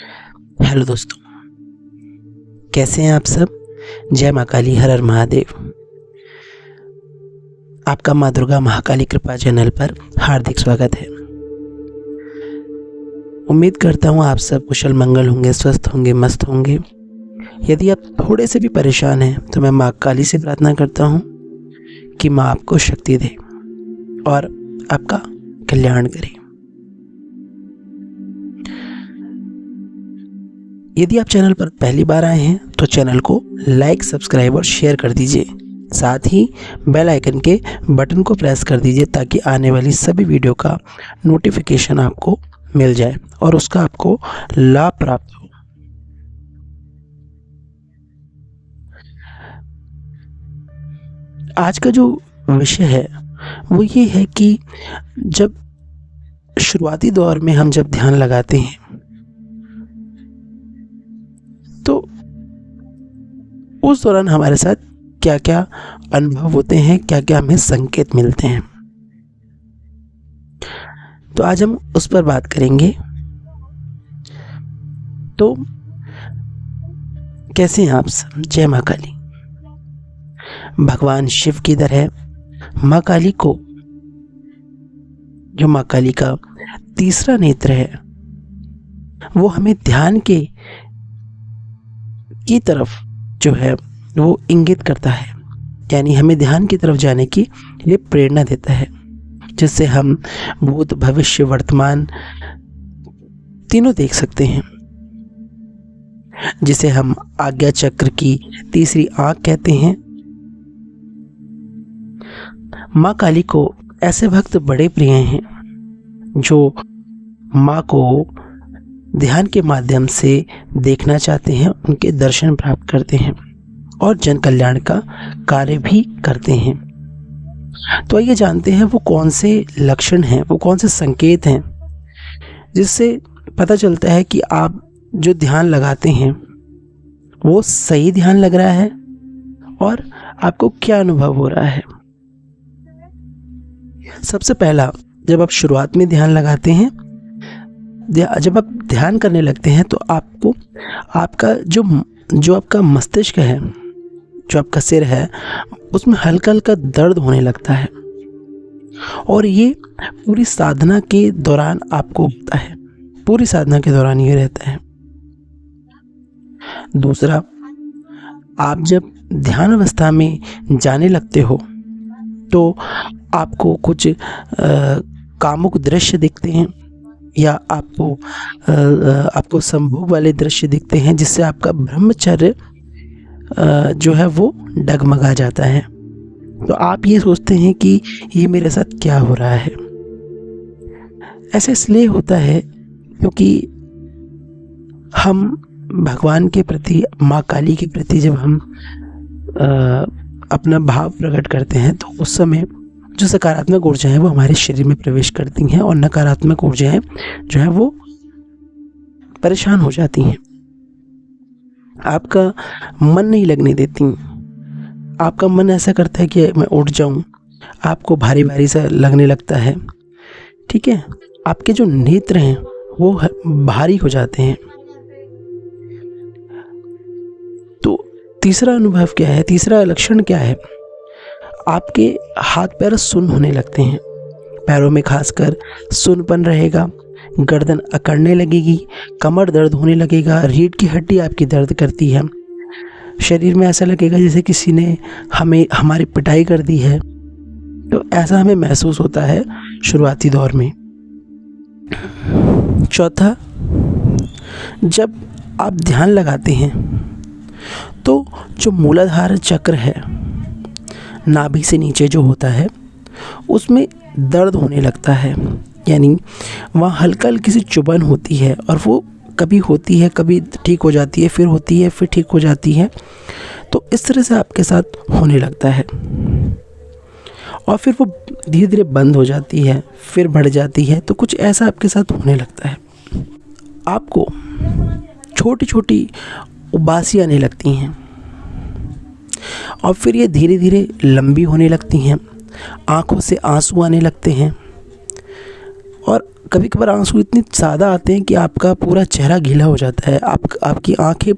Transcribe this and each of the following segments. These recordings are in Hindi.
हेलो दोस्तों, कैसे हैं आप सब। जय माँ काली, हर हर महादेव। आपका माँ दुर्गा महाकाली कृपा चैनल पर हार्दिक स्वागत है। उम्मीद करता हूँ आप सब कुशल मंगल होंगे, स्वस्थ होंगे, मस्त होंगे। यदि आप थोड़े से भी परेशान हैं तो मैं माँ काली से प्रार्थना करता हूँ कि माँ आपको शक्ति दे और आपका कल्याण करे। यदि आप चैनल पर पहली बार आए हैं तो चैनल को लाइक, सब्सक्राइब और शेयर कर दीजिए। साथ ही बेल आइकन के बटन को प्रेस कर दीजिए ताकि आने वाली सभी वीडियो का नोटिफिकेशन आपको मिल जाए और उसका आपको लाभ प्राप्त हो। आज का जो विषय है वो ये है कि जब शुरुआती दौर में हम जब ध्यान लगाते हैं तो उस दौरान हमारे साथ क्या क्या अनुभव होते हैं, क्या क्या हमें संकेत मिलते हैं, तो आज हम उस पर बात करेंगे। तो कैसे हैं आप सब। जय माँ काली। भगवान शिव की तरह माँ काली को, जो माँ काली का तीसरा नेत्र है, वो हमें ध्यान की तरफ जो है वो इंगित करता है, यानी हमें ध्यान की तरफ जाने की लिए प्रेरणा देता है, जिससे हम भूत, भविष्य, वर्तमान तीनों देख सकते हैं, जिसे हम आज्ञा चक्र की तीसरी आंख कहते हैं। माँ काली को ऐसे भक्त बड़े प्रिय हैं जो माँ को ध्यान के माध्यम से देखना चाहते हैं, उनके दर्शन प्राप्त करते हैं और जन कल्याण का कार्य भी करते हैं। तो आइए जानते हैं वो कौन से लक्षण हैं, वो कौन से संकेत हैं जिससे पता चलता है कि आप जो ध्यान लगाते हैं वो सही ध्यान लग रहा है और आपको क्या अनुभव हो रहा है। सबसे पहला, जब आप शुरुआत में ध्यान लगाते हैं, जब आप ध्यान करने लगते हैं तो आपको आपका जो आपका मस्तिष्क है, जो आपका सिर है, उसमें हल्का हल्का दर्द होने लगता है और ये पूरी साधना के दौरान आपको होता है। पूरी साधना के दौरान ये रहता है। दूसरा, आप जब ध्यान अवस्था में जाने लगते हो तो आपको कुछ कामुक दृश्य दिखते हैं या आपको संभोग वाले दृश्य दिखते हैं, जिससे आपका ब्रह्मचर्य जो है वो डगमगा जाता है। तो आप ये सोचते हैं कि ये मेरे साथ क्या हो रहा है। ऐसे इसलिए होता है क्योंकि हम भगवान के प्रति, माँ काली के प्रति जब हम अपना भाव प्रकट करते हैं तो उस समय जो सकारात्मक ऊर्जाएं वो हमारे शरीर में प्रवेश करती हैं और नकारात्मक ऊर्जाएं जो है वो परेशान हो जाती हैं, आपका मन नहीं लगने देती। आपका मन ऐसा करता है कि मैं उठ जाऊं, आपको भारी भारी सा लगने लगता है। ठीक है, आपके जो नेत्र हैं वो भारी हो जाते हैं। तो तीसरा अनुभव क्या है, तीसरा लक्षण क्या है, आपके हाथ पैर सुन्न होने लगते हैं। पैरों में खासकर सुन्नपन रहेगा, गर्दन अकड़ने लगेगी, कमर दर्द होने लगेगा, रीढ़ की हड्डी आपकी दर्द करती है, शरीर में ऐसा लगेगा जैसे किसी ने हमारी पिटाई कर दी है। तो ऐसा हमें महसूस होता है शुरुआती दौर में। चौथा, जब आप ध्यान लगाते हैं तो जो मूलाधार चक्र है, नाभि से नीचे जो होता है, उसमें दर्द होने लगता है, यानी वहाँ हल्का हल्की सी चुभन होती है और वो कभी होती है, कभी ठीक हो जाती है, फिर होती है, फिर ठीक हो जाती है। तो इस तरह से आपके साथ होने लगता है और फिर वो धीरे धीरे बंद हो जाती है, फिर बढ़ जाती है। तो कुछ ऐसा आपके साथ होने लगता है। आपको छोटी छोटी उबासी आने लगती हैं और फिर ये धीरे धीरे लंबी होने लगती हैं, आँखों से आंसू आने लगते हैं और कभी कभार आंसू इतने ज़्यादा आते हैं कि आपका पूरा चेहरा गीला हो जाता है, आपकी आंखें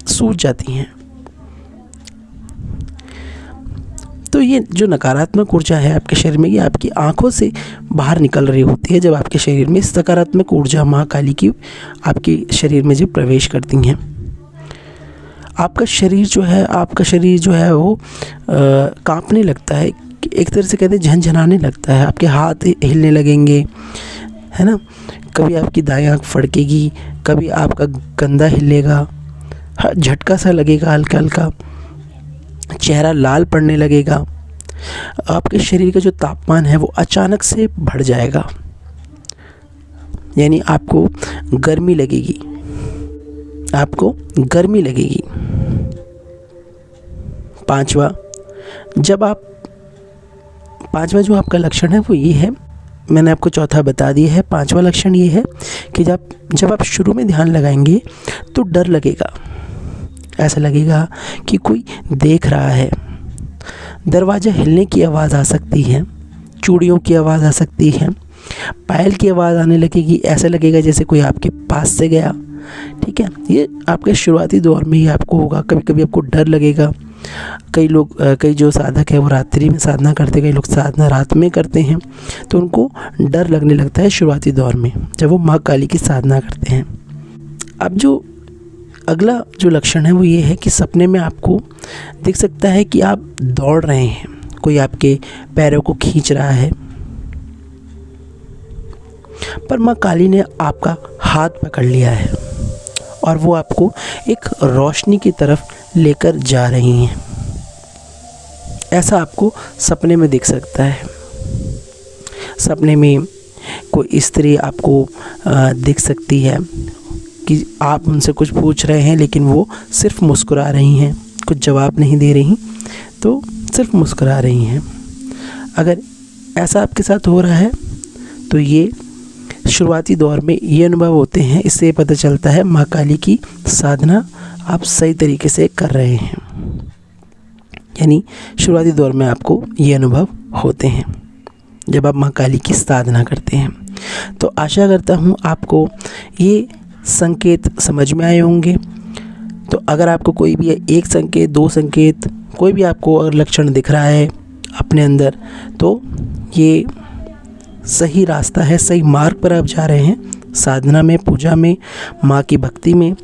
सूज जाती हैं। तो ये जो नकारात्मक ऊर्जा है आपके शरीर में, ये आपकी आंखों से बाहर निकल रही होती है जब आपके शरीर में सकारात्मक ऊर्जा माँ काली की आपके शरीर में जब प्रवेश करती हैं। आपका शरीर जो है वो कांपने लगता है, एक तरह से कहते हैं झनझनाने लगता है, आपके हाथ हिलने लगेंगे, है ना। कभी आपकी दाईं आँख फड़केगी, कभी आपका कंधा हिलेगा, झटका सा लगेगा हल्का हल्का, चेहरा लाल पड़ने लगेगा, आपके शरीर का जो तापमान है वो अचानक से बढ़ जाएगा, यानी आपको गर्मी लगेगी, पांचवा जो आपका लक्षण है वो ये है, मैंने आपको चौथा बता दिया है। पांचवा लक्षण ये है कि जब आप शुरू में ध्यान लगाएंगे तो डर लगेगा, ऐसा लगेगा कि कोई देख रहा है, दरवाज़ा हिलने की आवाज़ आ सकती है, चूड़ियों की आवाज़ आ सकती है, पायल की आवाज़ आने लगेगी, ऐसा लगेगा जैसे कोई आपके पास से गया। ठीक है, ये आपके शुरुआती दौर में ही आपको होगा। कभी कभी आपको डर लगेगा। कई जो साधक है वो रात्रि में साधना करते, कई लोग साधना रात में करते हैं, तो उनको डर लगने लगता है शुरुआती दौर में जब वो माँ काली की साधना करते हैं। अब जो अगला जो लक्षण है वो ये है कि सपने में आपको दिख सकता है कि आप दौड़ रहे हैं, कोई आपके पैरों को खींच रहा है, पर माँ काली ने आपका हाथ पकड़ लिया है और वो आपको एक रोशनी की तरफ लेकर जा रही हैं। ऐसा आपको सपने में दिख सकता है। सपने में कोई स्त्री आपको दिख सकती है कि आप उनसे कुछ पूछ रहे हैं लेकिन वो सिर्फ मुस्कुरा रही हैं, कुछ जवाब नहीं दे रही, तो सिर्फ मुस्कुरा रही हैं। अगर ऐसा आपके साथ हो रहा है तो ये शुरुआती दौर में ये अनुभव होते हैं। इससे पता चलता है माँ काली की साधना आप सही तरीके से कर रहे हैं, यानी शुरुआती दौर में आपको ये अनुभव होते हैं जब आप माँ काली की साधना करते हैं। तो आशा करता हूँ आपको ये संकेत समझ में आए होंगे। तो अगर आपको कोई भी एक संकेत, दो संकेत, कोई भी आपको अगर लक्षण दिख रहा है अपने अंदर, तो ये सही रास्ता है, सही मार्ग पर आप जा रहे हैं साधना में, पूजा में, माँ की भक्ति में।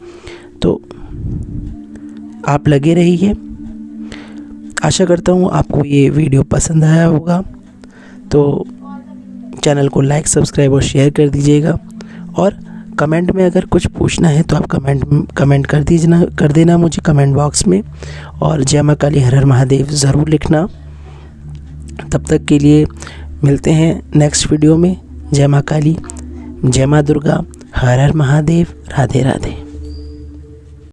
तो आप लगे रहिए। आशा करता हूँ आपको ये वीडियो पसंद आया होगा। तो चैनल को लाइक, सब्सक्राइब और शेयर कर दीजिएगा। और कमेंट में अगर कुछ पूछना है तो आप कमेंट कर देना मुझे कमेंट बॉक्स में। और जय माँ काली, हर हर महादेव ज़रूर लिखना। तब तक के लिए मिलते हैं नेक्स्ट वीडियो में। जय माँ काली, जय माँ दुर्गा, हर हर महादेव, राधे राधे।